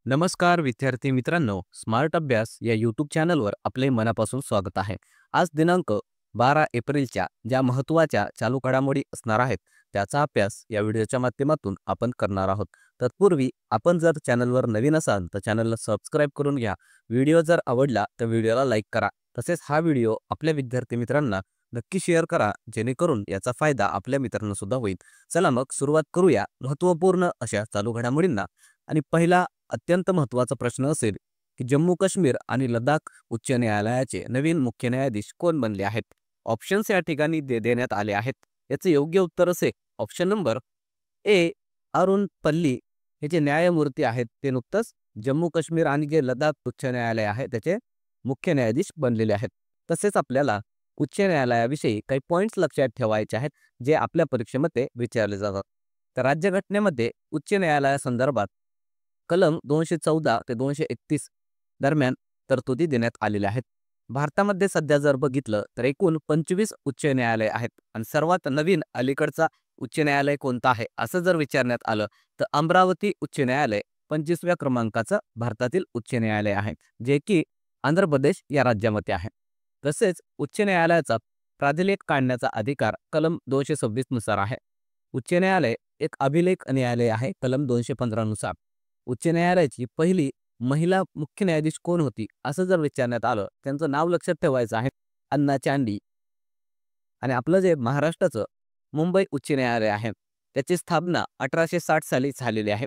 नमस्कार विद्यार्थी मित्रांनो, स्मार्ट अभ्यास या यूट्यूब चॅनलवर आपले मनापासून स्वागत आहे. आज दिनांक 12 एप्रिलच्या ज्या महत्त्वाच्या चालू घडामोडी असणार आहेत त्याचा अभ्यास या व्हिडिओच्या माध्यमातून आपण करणार आहोत. तत्पूर्वी आपण जर चॅनलवर नवीन असाल तर चॅनलला सबस्क्राईब करून घ्या. व्हिडिओ जर आवडला तर व्हिडिओला लाईक करा. तसेच हा व्हिडिओ आपल्या विद्यार्थी मित्रांना नक्की शेअर करा, जेणेकरून याचा फायदा आपल्या मित्रांना सुद्धा होईल. चला मग सुरुवात करूया महत्त्वपूर्ण अशा चालू घडामोडींना. आणि पहिला अत्यंत महत्त्वाचा प्रश्न असेल की जम्मू काश्मीर आणि लडाख उच्च न्यायालयाचे नवीन मुख्य न्यायाधीश कोण बनले आहेत. ऑप्शन्स या ठिकाणी देण्यात आले आहेत. याचे योग्य उत्तर असे ऑप्शन नंबर ए, अरुण पल्ली हे जे न्यायमूर्ती आहेत ते नुकतंच जम्मू काश्मीर आणि जे लडाख उच्च न्यायालय आहे त्याचे मुख्य न्यायाधीश बनलेले आहेत. तसेच आपल्याला उच्च न्यायालयाविषयी काही पॉईंट्स लक्षात ठेवायचे आहेत जे आपल्या परीक्षेमध्ये विचारले जातात. तर राज्यघटनेमध्ये उच्च न्यायालयासंदर्भात कलम 214 ते 231 दरम्यान तरतुदी देण्यात आलेल्या आहेत. भारतामध्ये सध्या जर बघितलं तर एकूण 25 उच्च न्यायालय आहेत आणि सर्वात नवीन अलीकडचा उच्च न्यायालय कोणतं आहे असं जर विचारण्यात आलं तर अमरावती उच्च न्यायालय 25व्या क्रमांकाचं भारतातील उच्च न्यायालय आहे, जे की आंध्र प्रदेश या राज्यामध्ये आहे. तसेच उच्च न्यायालयाचा प्राधिलेख काढण्याचा अधिकार कलम 226 नुसार आहे. उच्च न्यायालय एक अभिलेख न्यायालय आहे कलम 215 नुसार. उच्च न्यायालयाची पहिली महिला मुख्य न्यायाधीश कोण होती असं जर विचारण्यात आलं त्यांचं नाव लक्षात ठेवायचं आहे, अन्ना चांडी. आणि आपलं जे महाराष्ट्राचं मुंबई उच्च न्यायालय आहे त्याची स्थापना 1860 साली झालेली आहे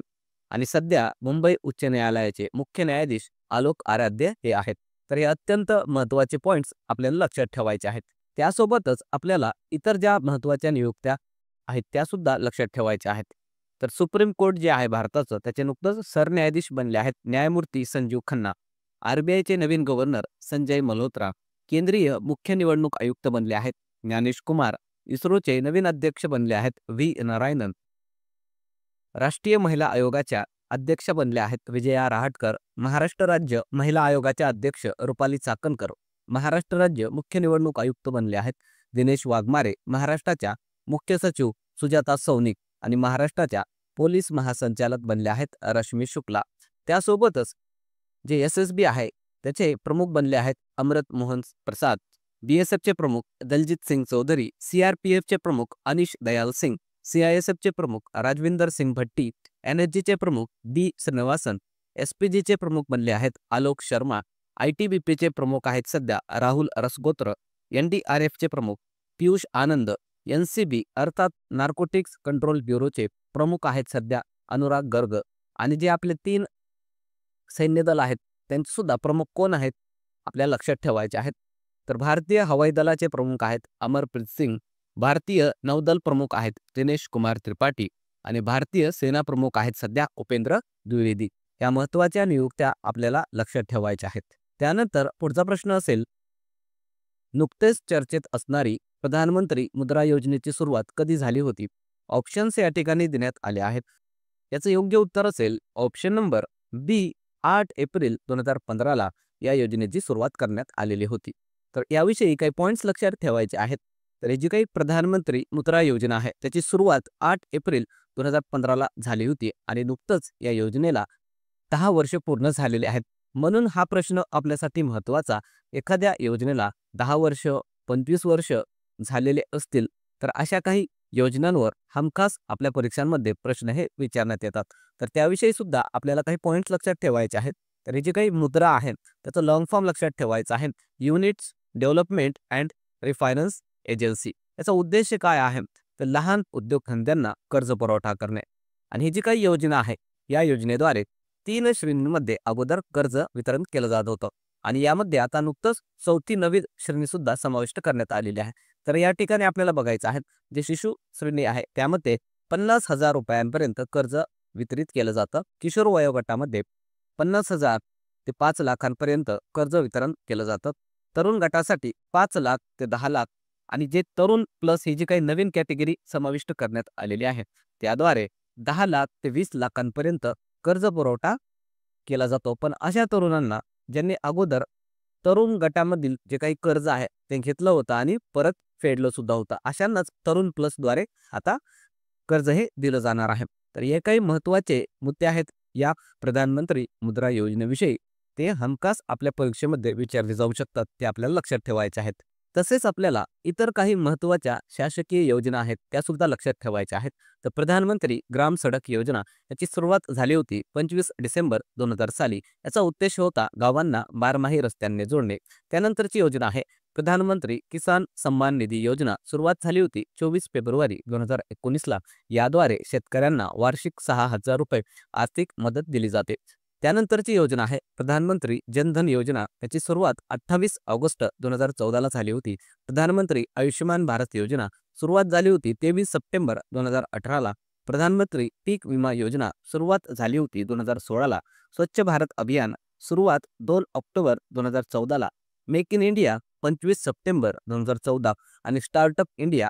आणि सध्या मुंबई उच्च न्यायालयाचे मुख्य न्यायाधीश आलोक आराध्य हे आहेत. तर हे अत्यंत महत्त्वाचे पॉईंट्स आपल्याला लक्षात ठेवायचे आहेत. त्यासोबतच आपल्याला इतर ज्या महत्त्वाच्या नियुक्त्या आहेत त्या सुद्धा लक्षात ठेवायच्या आहेत. तर सुप्रीम कोर्ट जे आहे भारताचं त्याचे नुकतंच सरन्यायाधीश बनले आहेत न्यायमूर्ती संजीव खन्ना. आरबीआयचे नवीन गव्हर्नर संजय मल्होत्रा. केंद्रीय मुख्य निवडणूक आयुक्त बनले आहेत ज्ञानेश कुमार. इस्रोचे नवीन अध्यक्ष बनले आहेत व्ही नारायणन. राष्ट्रीय महिला आयोगाच्या अध्यक्ष बनले आहेत विजया रहाटकर. महाराष्ट्र राज्य महिला आयोगाच्या अध्यक्ष रुपाली चाकणकर. महाराष्ट्र राज्य मुख्य निवडणूक आयुक्त बनले आहेत दिनेश वाघमारे. महाराष्ट्राच्या मुख्य सचिव सुजाता सौनिक आणि महाराष्ट्राच्या पोलीस महासंचालक बनले आहेत रश्मी शुक्ला. त्यासोबतच जे एसएसबी आहे त्याचे प्रमुख बनले आहेत अमृत मोहन प्रसाद. बीएसएफचे प्रमुख दलजीत सिंग चौधरी. सीआरपीएफचे प्रमुख अनिश दयाल सिंग. सीआयएसएफचे प्रमुख राजविंदर सिंग भट्टी. एनएसजीचे प्रमुख डी श्रीनिवासन. एसपीजीचे प्रमुख बनले आहेत आलोक शर्मा. आयटीबीपीचे प्रमुख आहेत सध्या राहुल रसगोत्र. एनडीआरएफचे प्रमुख पियुष आनंद. एनसीबी अर्थात नार्कोटिक्स कंट्रोल ब्युरोचे प्रमुख आहेत सध्या अनुराग गर्ग. आणि जे आपले 3 सैन्य दल आहेत त्यांचे सुद्धा प्रमुख कोण आहेत आपल्याला लक्षात ठेवायचे आहेत. तर भारतीय हवाई दलाचे प्रमुख आहेत अमरप्रीत सिंग. भारतीय नौदल प्रमुख आहेत दिनेश कुमार त्रिपाठी आणि भारतीय सेना प्रमुख आहेत सध्या उपेंद्र द्विवेदी. या महत्त्वाच्या नियुक्त्या आपल्याला लक्षात ठेवायच्या आहेत. त्यानंतर पुढचा प्रश्न असेल, नुकतेच चर्चेत असणारी प्रधानमंत्री मुद्रा योजनेची सुरुवात कधी झाली होती. ऑप्शन्स या ठिकाणी देण्यात आले आहेत. याचं योग्य उत्तर असेल ऑप्शन नंबर बी, 8 एप्रिल 2015ला या योजनेची सुरुवात करण्यात आलेली होती. तर याविषयी काही पॉईंट्स लक्षात ठेवायचे आहेत. तर ही जी काही प्रधानमंत्री मुद्रा योजना आहे त्याची सुरुवात 8 एप्रिल 2015ला झाली होती आणि नुकतंच या योजनेला 10 वर्ष पूर्ण झालेले आहेत. म्हणून हा प्रश्न आपल्यासाठी महत्त्वाचा. एखाद्या योजनेला 10 वर्ष 25 वर्ष झालेले असतील तर अशा काही योजनांवर हमखास आपल्या परीक्षांमध्ये प्रश्न हे विचारण्यात येतात. तर त्याविषयी सुद्धा आपल्याला काही पॉईंट्स लक्षात ठेवायचे आहेत. तर ही जी काही मुद्रा आहे त्याचं लॉंग फॉर्म लक्षात ठेवायचं आहे, युनिट्स डेव्हलपमेंट अँड रिफायनान्स एजन्सी. याचा उद्देश काय आहे तर लहान उद्योगधंद्यांना कर्ज पुरवठा करणे. आणि ही जी काही योजना आहे या योजनेद्वारे 3 श्रेणींमध्ये अगोदर कर्ज वितरण केलं जात होतं आणि यामध्ये आता नुकतंच 4थी नवीन श्रेणी सुद्धा समाविष्ट करण्यात आलेली आहे. तर या ठिकाणी आपल्याला बघायचं आहे जे शिशु श्रेणी आहे त्यामध्ये 50,000 रुपयांपर्यंत कर्ज वितरित केलं जातं. किशोर वयोगटामध्ये 50,000 ते 5 लाखांपर्यंत कर्ज वितरण केलं जातं. तरुण गटासाठी 5 लाख ते 10 लाख आणि जे तरुण प्लस ही जी काही नवीन कॅटेगरी समाविष्ट करण्यात आलेली आहे त्याद्वारे 10 लाख ते 20 लाखांपर्यंत कर्ज पुरवठा केला जातो. पण अशा तरुणांना ज्यांनी अगोदर तरुण गटामधील जे काही कर्ज आहे ते घेतलं होतं आणि परत फेडलं सुद्धा होतं अशांनाच तरुण प्लसद्वारे आता कर्ज हे दिलं जाणार आहे. तर हे काही महत्त्वाचे मुद्दे आहेत या प्रधानमंत्री मुद्रा योजनेविषयी ते हमखास आपल्या परीक्षेमध्ये विचारले जाऊ शकतात, ते आपल्याला लक्षात ठेवायचे आहेत. तसेच आपल्याला इतर काही महत्त्वाच्या शासकीय योजना आहेत त्या सुद्धा लक्षात ठेवायच्या आहेत. तर प्रधानमंत्री ग्राम सडक योजना याची सुरुवात झाली होती 25 डिसेंबर 2000 साली. याचा उद्देश होता गावांना बारमाही रस्त्यांनी जोडणे. त्यानंतरची योजना आहे प्रधानमंत्री किसान सन्मान निधी योजना. सुरुवात झाली होती 24 फेब्रुवारी 2019ला. याद्वारे शेतकऱ्यांना वार्षिक 6,000 रुपये आर्थिक मदत दिली जाते. त्यानंतरची योजना आहे प्रधानमंत्री जनधन योजना. याची सुरुवात 28 ऑगस्ट 2014ला झाली होती. प्रधानमंत्री आयुष्यमान भारत योजना सुरुवात झाली होती 23 सप्टेंबर 2018ला. प्रधानमंत्री पीक विमा योजना सुरुवात झाली होती 2016ला. स्वच्छ भारत अभियान सुरुवात 2 ऑक्टोबर 2014ला. मेक इन इंडिया 25 सप्टेंबर 2014 आणि स्टार्टअप इंडिया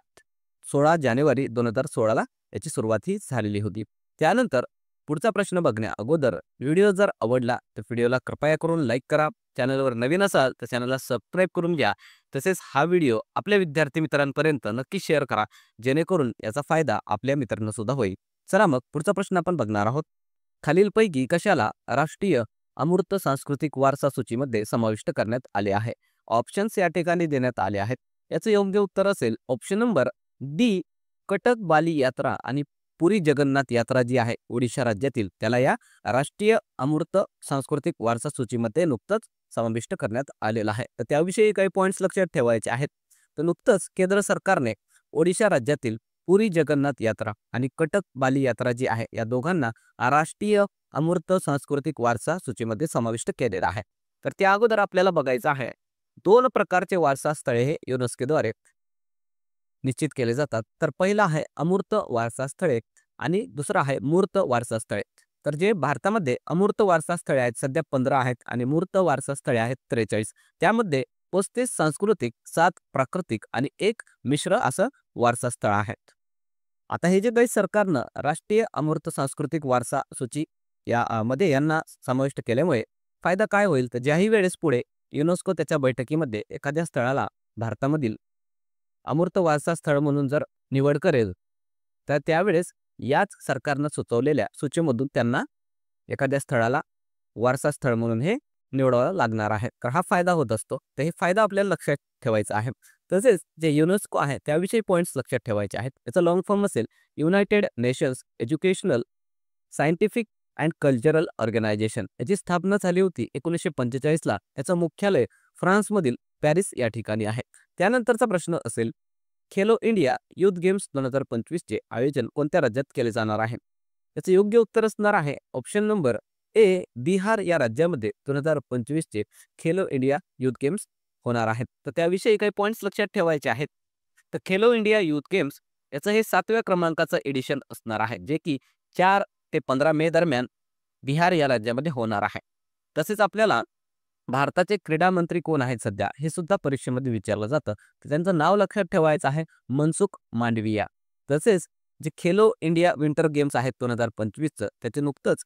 16 जानेवारी 2016ला याची सुरुवात ही झालेली होती. त्यानंतर पुढचा प्रश्न बघण्या अगोदर व्हिडिओ जर आवडला तर व्हिडिओला कृपया करून लाईक करा. चॅनलवर नवीन असाल तर चॅनलला सबस्क्राईब करून घ्या. तसेच हा व्हिडिओ आपल्या विद्यार्थी मित्रांपर्यंत नक्की शेअर करा, जेणेकरून याचा फायदा आपल्या मित्रांना सुद्धा होईल. चला मग पुढचा प्रश्न आपण बघणार आहोत. खालीलपैकी कशाला राष्ट्रीय अमूर्त सांस्कृतिक वारसा सूचीमध्ये समाविष्ट करण्यात आले आहे? ऑप्शन्स या ठिकाणी देण्यात आले आहेत. याचं योग्य उत्तर असेल ऑप्शन नंबर डी, कटक बाली यात्रा आणि पुरी जगन्नाथ यात्रा जी आहे ओडिशा राज्यातील, त्याला या राष्ट्रीय अमूर्त सांस्कृतिक वारसा सूचीमध्ये नुकतंच समाविष्ट करण्यात आलेला आहे. तर त्याविषयी काही पॉईंट्स लक्षात ठेवायचे आहेत. तर नुकतंच केंद्र सरकारने ओडिशा राज्यातील पुरी जगन्नाथ यात्रा आणि कटक बाली यात्रा जी आहे या दोघांना राष्ट्रीय अमूर्त सांस्कृतिक वारसा सूचीमध्ये समाविष्ट केलेला आहे. तर त्या अगोदर आपल्याला बघायचं आहे 2 प्रकारचे वारसा स्थळे हे युनेस्कोद्वारे निश्चित केले जातात. तर पहिला आहे अमूर्त वारसा स्थळे आणि दुसरा आहे मूर्त वारसा स्थळे. तर जे भारतामध्ये अमूर्त वारसा स्थळे आहेत सध्या 15 आहेत आणि मूर्त वारसा स्थळे आहेत 43. त्यामध्ये 35 सांस्कृतिक, 7 प्राकृतिक आणि 1 मिश्र असं वारसा स्थळ आहेत. आता हे जे काही सरकारनं राष्ट्रीय अमूर्त सांस्कृतिक वारसा सूची या मध्ये यांना समाविष्ट केल्यामुळे फायदा काय होईल? तर ज्याही वेळेस पुढे युनेस्को त्याच्या बैठकीमध्ये एखाद्या स्थळाला भारतामधील अमूर्त वारसा स्थळ म्हणून जर निवड करेल, तर त्यावेळेस याच सरकारनं सुचवलेल्या सूचीमधून त्यांना एखाद्या स्थळाला वारसा स्थळ म्हणून हे निवडावं लागणार आहे. तर हा फायदा होत असतो. तर हे फायदा आपल्याला लक्षात ठेवायचा आहे. तसेच जे युनेस्को आहे त्याविषयी पॉईंट्स लक्षात ठेवायचे आहेत. याचा लॉंग फॉर्म असेल United Nations Educational, Scientific and Cultural Organisation. याची स्थापना झाली होती 1945ला. याचं मुख्यालय फ्रान्समधील पॅरिस या ठिकाणी आहे. त्यानंतरचा प्रश्न असेल खेलो इंडिया युथ गेम्स 2025 चे आयोजन कोणत्या राज्यात केले जाणार आहे? याचं योग्य उत्तर असणार आहे ऑप्शन नंबर ए, बिहार या राज्यामध्ये 2025 चे खेलो इंडिया युथ गेम्स होणार आहेत. तर त्याविषयी काही पॉईंट्स लक्षात ठेवायचे आहेत. तर खेलो इंडिया युथ गेम्स याचं हे 7व्या क्रमांकाचं एडिशन असणार आहे, जे की 4 ते 15 मे दरम्यान बिहार या राज्यामध्ये होणार आहे. तसेच आपल्याला भारताचे क्रीडा मंत्री कोण आहेत सध्या हे सुद्धा परीक्षेमध्ये विचारलं जातं. तर त्यांचं नाव लक्षात ठेवायचं आहे मनसुख मांडविया. तसेच जे खेलो इंडिया विंटर गेम्स आहेत 2025चं त्याचे नुकतंच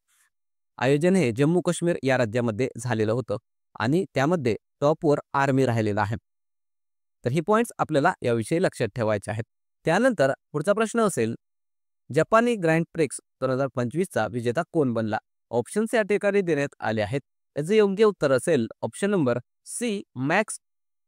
आयोजन हे जम्मू काश्मीर या राज्यामध्ये झालेलं होतं आणि त्यामध्ये टॉपवर आर्मी राहिलेला आहे. तर ही पॉईंट्स आपल्याला याविषयी लक्षात ठेवायचे आहेत. त्यानंतर पुढचा प्रश्न असेल जपानी ग्रँड प्रिक्स 2025चा विजेता कोण बनला? ऑप्शन्स या ठिकाणी देण्यात आले आहेत. याचं योग्य उत्तर असेल option number C, Max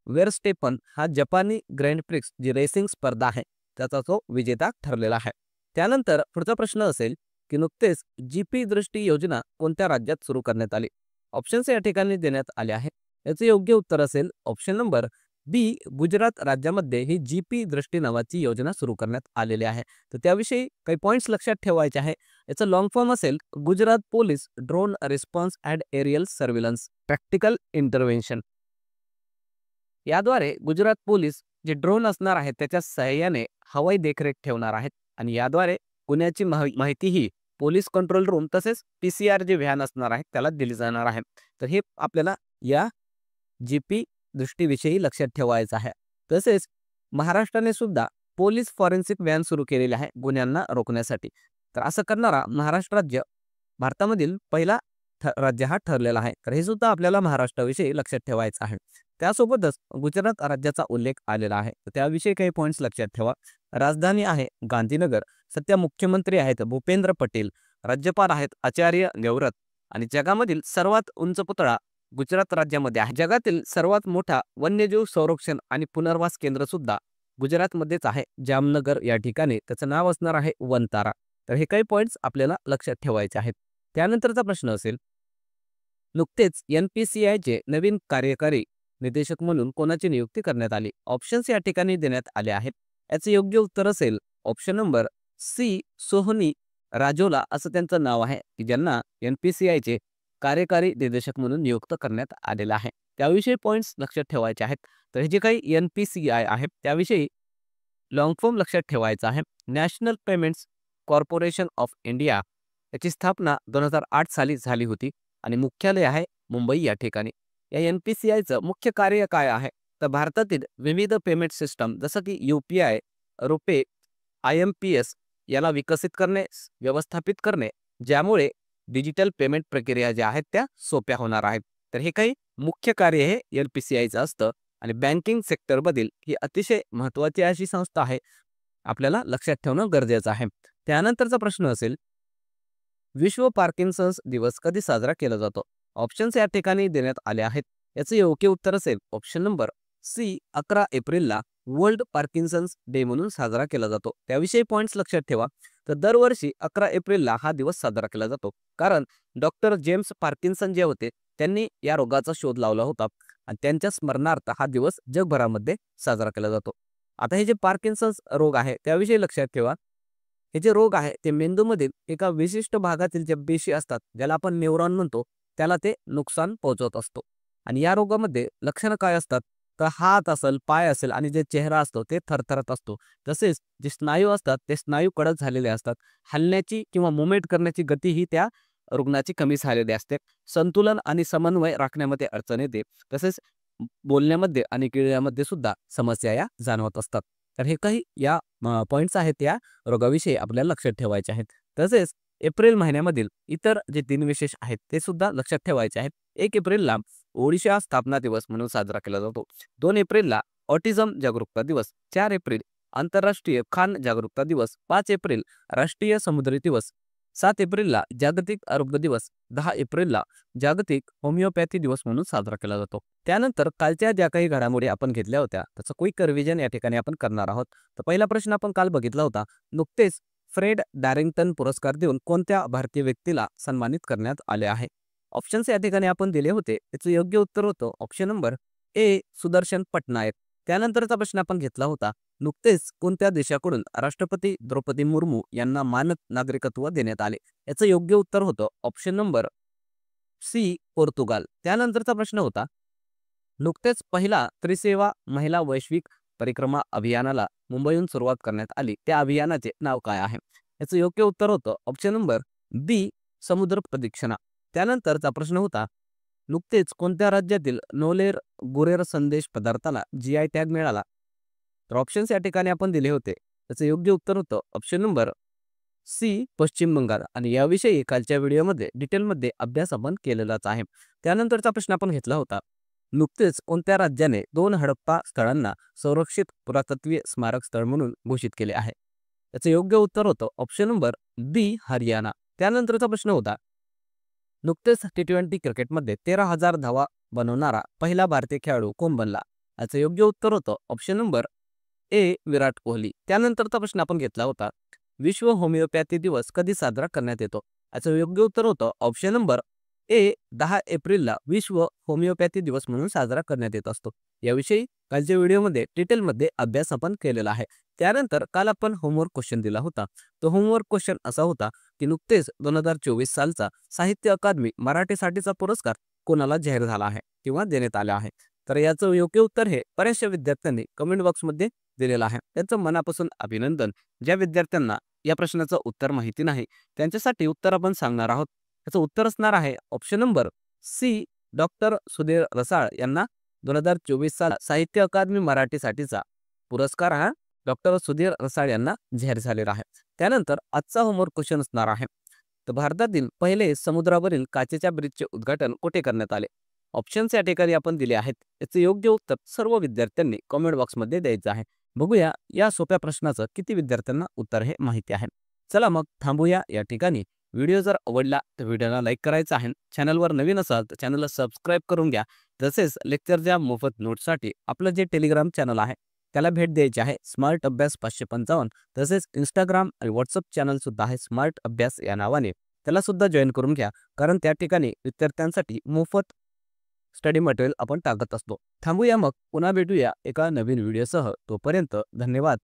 Verstappen. हा जपानी ग्रँड प्रिक्स जी रेसिंग स्पर्धा आहे त्याचा तो विजेता ठरलेला आहे. त्यानंतर पुढचा प्रश्न असेल की नुकतेच जीपी दृष्टी योजना कोणत्या राज्यात सुरू करण्यात आली? ऑप्शन्स या ठिकाणी देण्यात आले आहेत. याचं योग्य उत्तर असेल ऑप्शन नंबर बी, गुजरात राज्यामध्ये ही जीपी दृष्टी नावाची योजना सुरू करण्यात आलेली आहे. तर त्याविषयी काही पॉईंट्स लक्षात ठेवायचे आहे. याचं लॉंग फॉर्म असेल Gujarat police drone response and aerial surveillance practical intervention. याद्वारे गुजरात पोलीस जे ड्रोन असणार आहेत त्याच्या सहाय्याने हवाई देखरेख ठेवणार आहेत आणि याद्वारे गुन्ह्याची माहितीही पोलीस कंट्रोल रूम तसेच PCR जे व्हॅन असणार आहे त्याला दिली जाणार आहे. तर हे आपल्याला या जीपी दृष्टीविषयी लक्षात ठेवायचं आहे. तसेच महाराष्ट्राने सुद्धा पोलीस फॉरेन्सिक व्हॅन सुरू केलेली आहे गुन्ह्यांना रोखण्यासाठी. तर असं करणारा महाराष्ट्र राज्य भारतामधील पहिला राज्य हा ठरलेला आहे. तर हे सुद्धा आपल्याला महाराष्ट्राविषयी लक्षात ठेवायचं आहे. त्यासोबतच गुजरात राज्याचा उल्लेख आलेला आहे. तर त्याविषयी काही पॉईंट्स लक्षात ठेवा. राजधानी आहे गांधीनगर. सध्या मुख्यमंत्री आहेत भूपेंद्र पटेल. राज्यपाल आहेत आचार्य देवव्रत आणि जगामधील सर्वात उंच पुतळा गुजरात राज्यामध्ये आहे. जगातील सर्वात मोठा वन्यजीव संरक्षण आणि पुनर्वास केंद्र सुद्धा गुजरातमध्येच आहे, जामनगर या ठिकाणी. त्याचं नाव असणार आहे वनतारा. तर हे काही पॉईंट्स आपल्याला लक्षात ठेवायचे आहेत. त्यानंतरचा प्रश्न असेल, नुकतेच NPCIचे नवीन कार्यकारी निर्देशक म्हणून कोणाची नियुक्ती करण्यात आली? ऑप्शन्स या ठिकाणी देण्यात आले आहेत. याचे योग्य उत्तर असेल ऑप्शन नंबर सी, सोहनी राजोला असं त्यांचं नाव आहे, की ज्यांना NPCIचे कार्यकारी निर्देशक म्हणून नियुक्त करण्यात आलेलं आहे. त्याविषयी पॉईंट्स लक्षात ठेवायचे आहेत. तर हे जे काही NPCI आहे त्याविषयी लॉंग फॉर्म लक्षात ठेवायचा आहे. National payments corporation of India याची स्थापना 2008 साली झाली होती आणि मुख्यालय आहे मुंबई या ठिकाणी. या NPCIचं मुख्य कार्य काय आहे? तर भारतातील विविध पेमेंट सिस्टम जसं की UPI, रुपे, IMPS याला विकसित करणे, व्यवस्थापित करणे, ज्यामुळे डिजिटल पेमेंट प्रक्रिया ज्या आहेत त्या सोप्या होणार आहेत. तर हे काही मुख्य कार्य हे NPCIचं असतं आणि बँकिंग सेक्टरमधील ही अतिशय महत्त्वाची अशी संस्था आहे, आपल्याला लक्षात ठेवणं गरजेचं आहे. त्यानंतरचा प्रश्न असेल, विश्व पार्किन्सन्स दिवस कधी साजरा केला जातो? ऑप्शन्स या ठिकाणी देण्यात आले आहेत. याचं योग्य उत्तर असेल ऑप्शन नंबर सी, 11 एप्रिलला वर्ल्ड पार्किन्सन्स डे म्हणून साजरा केला जातो. त्याविषयी पॉईंट्स लक्षात ठेवा. तर दरवर्षी 11 एप्रिलला हा दिवस साजरा केला जातो, कारण डॉक्टर जेम्स पार्किन्सन जे होते त्यांनी या रोगाचा शोध लावला होता आणि त्यांच्या स्मरणार्थ हा दिवस जगभरामध्ये साजरा केला जातो. आता हे जे पार्किन्सन्स रोग आहे त्याविषयी लक्षात ठेवा. हे जे रोग आहे ते मेंदूमधील एका विशिष्ट भागातील ज्या पेशी असतात, ज्याला आपण न्यूरॉन म्हणतो, त्याला ते नुकसान पोहोचवत असतो. आणि या रोगामध्ये लक्षणं काय असतात? तर हात असेल, पाय असेल आणि जे चेहरा असतो ते थरथरत असतो. तसेच जे स्नायू असतात ते स्नायू कडक झालेले असतात. हलण्याची किंवा मुवमेंट करण्याची गती ही त्या रुग्णाची कमी झालेली असते. संतुलन आणि समन्वय राखण्यामध्ये अडचण येते. तसेच बोलण्यामध्ये आणि गिळण्यामध्ये सुद्धा समस्या या जाणवत असतात. तर हे काही या पॉईंट्स आहेत या रोगाविषयी आपल्याला लक्षात ठेवायचे आहेत. तसेच एप्रिल महिन्यामधील इतर जे दिनविशेष आहेत ते सुद्धा लक्षात ठेवायचे आहेत. 1 एप्रिलला ओडिशा स्थापना दिवस म्हणून साजरा केला जातो. 2 एप्रिलला ऑटिझम जागरूकता दिवस, 4 एप्रिल आंतरराष्ट्रीय खान जागरूकता दिवस, 5 एप्रिल राष्ट्रीय समुद्री दिवस, 7 एप्रिलला जागतिक आरोग्य दिवस, 10 एप्रिलला जागतिक होमिओपॅथी दिवस म्हणून साजरा केला जातो. त्यानंतर कालच्या ज्या काही घडामोडी आपण घेतल्या होत्या त्याचं क्विक रिव्हिजन या ठिकाणी आपण करणार आहोत. तर पहिला प्रश्न आपण काल बघितला होता, नुकतेच फ्रेड डॅरिंग्टन पुरस्कार देऊन कोणत्या भारतीय व्यक्तीला सन्मानित करण्यात आले आहे? ऑप्शन्स या ठिकाणी आपण दिले होते. याचं योग्य उत्तर होतं option number A, Sudarshan Patnaik. त्यानंतरचा प्रश्न आपण घेतला होता, नुकतेच कोणत्या देशाकडून राष्ट्रपती द्रौपदी मुर्मू यांना मानद नागरिकत्व देण्यात आले? याचं योग्य उत्तर होतं ऑप्शन नंबर सी, पोर्तुगाल. त्यानंतरचा प्रश्न होता, नुकतेच पहिला त्रिसेवा महिला वैश्विक परिक्रमा अभियानाला मुंबईहून सुरुवात करण्यात आली, त्या अभियानाचे नाव काय आहे? याचं योग्य उत्तर होतं ऑप्शन नंबर बी, समुद्र प्रदक्षिणा. त्यानंतरचा प्रश्न होता, नुकतेच कोणत्या राज्यातील नोलेर गुरेर संदेश पदार्थाला GI टॅग मिळाला? तर ऑप्शन्स या ठिकाणी आपण दिले होते. त्याचं योग्य उत्तर होतं ऑप्शन नंबर सी, पश्चिम बंगाल. आणि याविषयी कालच्या व्हिडिओमध्ये डिटेलमध्ये अभ्यास आपण केलेलाच आहे. त्यानंतरचा प्रश्न आपण घेतला होता, नुकतेच कोणत्या राज्याने 2 हडप्पा स्थळांना संरक्षित पुरातत्वीय स्मारक स्थळ म्हणून घोषित केले आहे? याचं योग्य उत्तर होतं ऑप्शन नंबर बी, हरियाणा. त्यानंतरचा प्रश्न होता, नुकतेच T20 क्रिकेटमध्ये 13,000 धावा बनवणारा पहिला भारतीय खेळाडू कोण बनला? याचं योग्य उत्तर होतं option number A, Virat Kohli. त्यानंतरचा प्रश्न आपण घेतला होता, विश्व होमिओपॅथी दिवस कधी साजरा करण्यात येतो? याचं योग्य उत्तर होतं ऑप्शन नंबर ए, 10 एप्रिलला विश्व होमिओपॅथी दिवस म्हणून साजरा करण्यात येत असतो. याविषयी कालच्या व्हिडिओमध्ये डिटेलमध्ये अभ्यास आपण केलेला आहे. त्यानंतर काल आपण होमवर्क क्वेश्चन दिला होता. तो होमवर्क क्वेश्चन असा होता की नुकतेच 2024 सालचा साहित्य अकादमी मराठीसाठीचा पुरस्कार कोणाला जाहीर झाला आहे किंवा देण्यात आला आहे? तर याचं योग्य उत्तर हे बऱ्याचशा विद्यार्थ्यांनी कमेंट बॉक्समध्ये दिलेलं आहे. त्यांचं मनापासून अभिनंदन. ज्या विद्यार्थ्यांना या प्रश्नाचं उत्तर माहिती नाही त्यांच्यासाठी उत्तर आपण सांगणार आहोत. याचं उत्तर असणार आहे option number C, doctor Sudhir Rasal यांना 2024 साल साहित्य अकादमी मराठीसाठीचा पुरस्कार हा डॉक्टर सुधीर रसाळ यांना जाहीर झालेला आहे. त्यानंतर आजचा होमवर्क क्वेश्चन असणार आहे, तर भारतातील पहिले समुद्रावरील काचेच्या ब्रिजचे उद्घाटन कुठे करण्यात आले? ऑप्शन्स या ठिकाणी आपण दिले आहेत. याचे योग्य उत्तर सर्व विद्यार्थ्यांनी कमेंट बॉक्समध्ये द्यायचं आहे. बघूया या सोप्या प्रश्नाचं किती विद्यार्थ्यांना उत्तर हे माहिती आहे. चला मग थांबूया या ठिकाणी. व्हिडिओ जर आवडला तर व्हिडिओला लाईक करायचा आहे. चॅनलवर नवीन असाल तर चॅनलला सबस्क्राईब करून घ्या. तसेच लेक्चरच्या मोफत नोट्ससाठी आपलं जे टेलिग्राम चॅनल आहे त्याला भेट द्यायची आहे, स्मार्ट अभ्यास 555. तसेच इंस्टाग्राम आणि व्हॉट्सअप चॅनलसुद्धा आहे स्मार्ट अभ्यास या नावाने. त्याला सुद्धा जॉईन करून घ्या, कारण त्या ठिकाणी विद्यार्थ्यांसाठी मोफत स्टडी मटेरियल आपण टाकत असतो. थांबूया मग, पुन्हा भेटूया एका नवीन व्हिडिओसह. तोपर्यंत धन्यवाद.